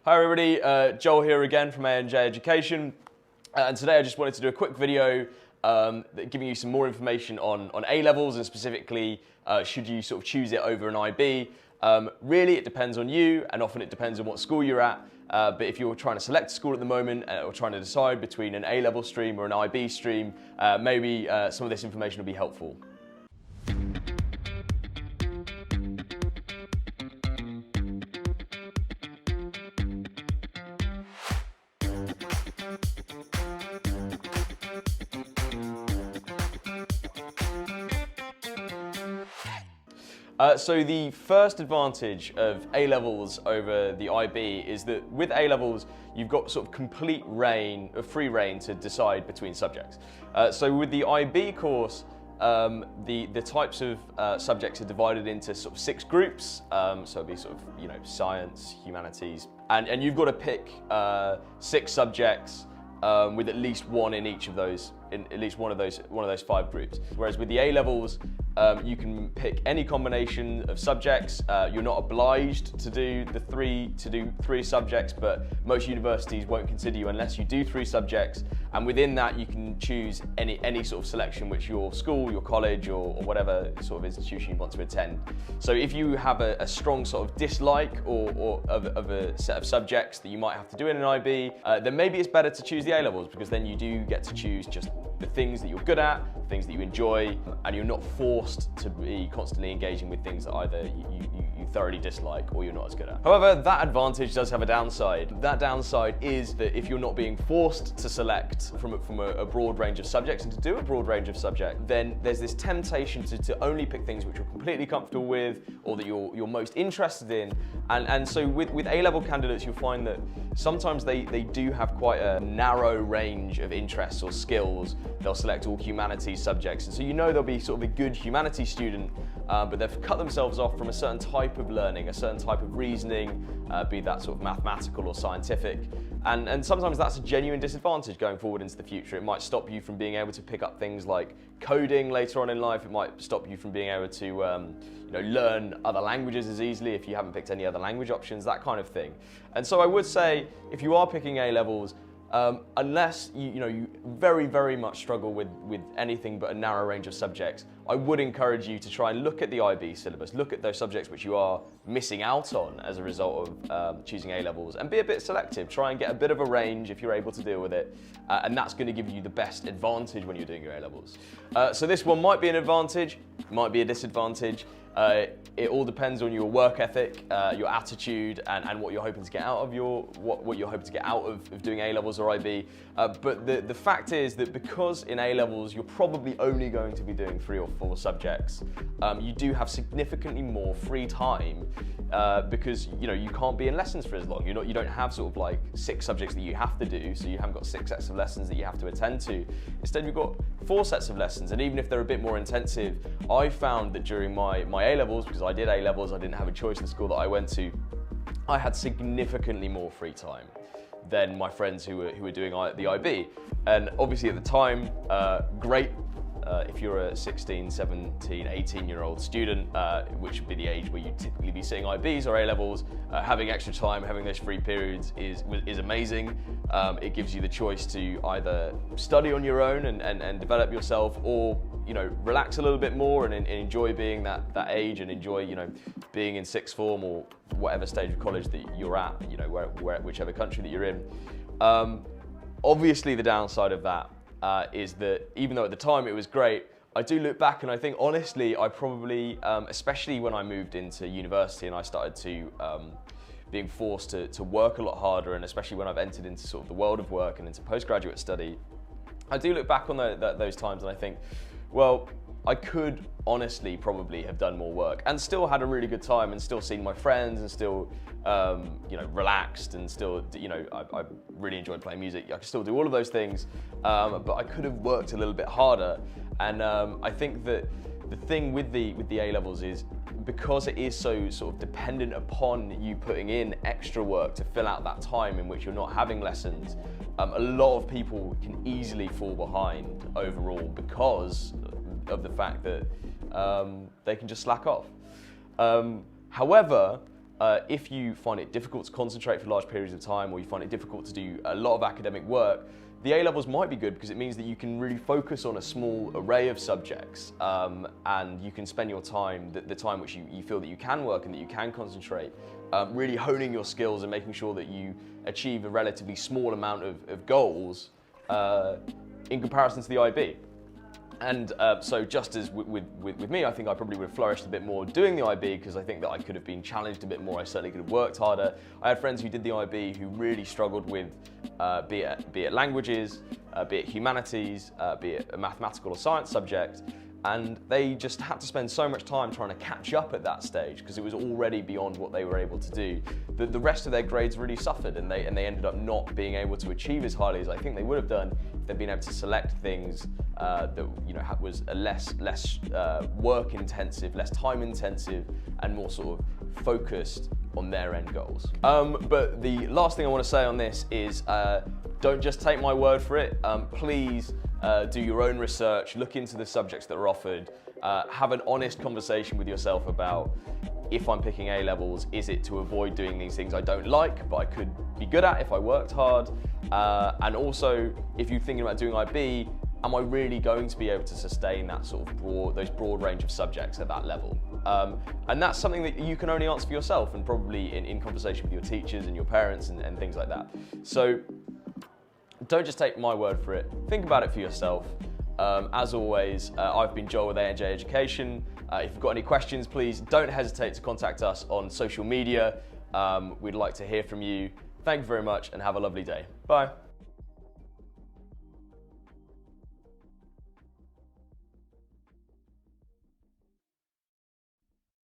Hi everybody, Joel here again from A&J Education, and today I just wanted to do a quick video giving you some more information on A-levels, and specifically should you sort of choose it over an IB. Really it depends on you, and often it depends on what school you're at, but if you're trying to select a school at the moment or trying to decide between an A-level stream or an IB stream, maybe some of this information will be helpful. So the first advantage of A-levels over the IB is that with A-levels, you've got sort of free reign to decide between subjects. So with the IB course, the types of subjects are divided into sort of 6 groups. So it'd be sort of, science, humanities, and you've got to pick 6 subjects with at least one in each of those, at least one of those 5 groups. Whereas with the A-levels, you can pick any combination of subjects. You're not obliged to do 3 subjects, but most universities won't consider you unless you do 3 subjects. And within that, you can choose any sort of selection which your school, your college, or whatever sort of institution you want to attend. So if you have a strong sort of dislike of a set of subjects that you might have to do in an IB, then maybe it's better to choose the A-levels, because then you do get to choose just the things that you're good at, things that you enjoy, and you're not forced to be constantly engaging with things that either you thoroughly dislike or you're not as good at. However, that advantage does have a downside. That downside is that if you're not being forced to select from a broad range of subjects and to do a broad range of subjects, then there's this temptation to only pick things which you're completely comfortable with or that you're most interested in. And so with A-level candidates, you'll find that sometimes they do have quite a narrow range of interests or skills. They'll select all humanities subjects, and so they'll be sort of a good humanities student, but they've cut themselves off from a certain type of learning, a certain type of reasoning, be that sort of mathematical or scientific. And sometimes that's a genuine disadvantage going forward into the future. It might stop you from being able to pick up things like coding later on in life. It might stop you from being able to learn other languages as easily if you haven't picked any other language options, that kind of thing. And so I would say, if you are picking A-levels, unless you very, very much struggle with anything but a narrow range of subjects, I would encourage you to try and look at the IB syllabus, look at those subjects which you are missing out on as a result of choosing A-levels, and be a bit selective. Try and get a bit of a range if you're able to deal with it, and that's going to give you the best advantage when you're doing your A-levels. So this one might be an advantage, might be a disadvantage. It all depends on your work ethic, your attitude, and what you're hoping to get out of what you're hoping to get out of doing A-levels or IB. But the fact is that because in A-levels you're probably only going to be doing 3 or 4 subjects, you do have significantly more free time because you can't be in lessons for as long. You don't have sort of like 6 subjects that you have to do, so you haven't got 6 sets of lessons that you have to attend to. Instead, you've got 4 sets of lessons, and even if they're a bit more intensive, I found that during my A-levels, because I did A-levels, I didn't have a choice in the school that I went to, I had significantly more free time than my friends who were doing the IB. And obviously at the time, great if you're a 16, 17, 18-year-old student, which would be the age where you'd typically be seeing IBs or A-levels, having extra time, having those free periods is amazing. It gives you the choice to either study on your own and develop yourself, or relax a little bit more and enjoy being that age, and enjoy being in 6th form or whatever stage of college that you're at, whichever country that you're in. Obviously the downside of that is that even though at the time it was great, I do look back and I think honestly I probably, especially when I moved into university and I started to being forced to work a lot harder, and especially when I've entered into sort of the world of work and into postgraduate study, I do look back on those times and I think, well, I could honestly probably have done more work and still had a really good time, and still seen my friends, and still relaxed, and still I really enjoyed playing music. I could still do all of those things, but I could have worked a little bit harder. And I think that the thing with the A-levels is, because it is so sort of dependent upon you putting in extra work to fill out that time in which you're not having lessons, a lot of people can easily fall behind overall because of the fact that they can just slack off. However, if you find it difficult to concentrate for large periods of time, or you find it difficult to do a lot of academic work, the A-levels might be good because it means that you can really focus on a small array of subjects, and you can spend your time, the time which you feel that you can work and that you can concentrate, really honing your skills and making sure that you achieve a relatively small amount of goals in comparison to the IB. And so just as with me, I think I probably would have flourished a bit more doing the IB because I think that I could have been challenged a bit more. I certainly could have worked harder. I had friends who did the IB who really struggled with be it languages, be it humanities, be it a mathematical or science subject, and they just had to spend so much time trying to catch up at that stage because it was already beyond what they were able to do. The rest of their grades really suffered, and they ended up not being able to achieve as highly as I think they would have done if they'd been able to select things that was a less work intensive, less time intensive, and more sort of focused on their end goals. But the last thing I want to say on this is don't just take my word for it. Please do your own research, look into the subjects that are offered, have an honest conversation with yourself about, if I'm picking A-levels, is it to avoid doing these things I don't like but I could be good at if I worked hard? And also, if you're thinking about doing IB, am I really going to be able to sustain that sort of those broad range of subjects at that level? And that's something that you can only answer for yourself, and probably in conversation with your teachers and your parents and things like that. So don't just take my word for it. Think about it for yourself. As always, I've been Joel with A&J Education. If you've got any questions, please don't hesitate to contact us on social media. We'd like to hear from you. Thank you very much and have a lovely day. Bye.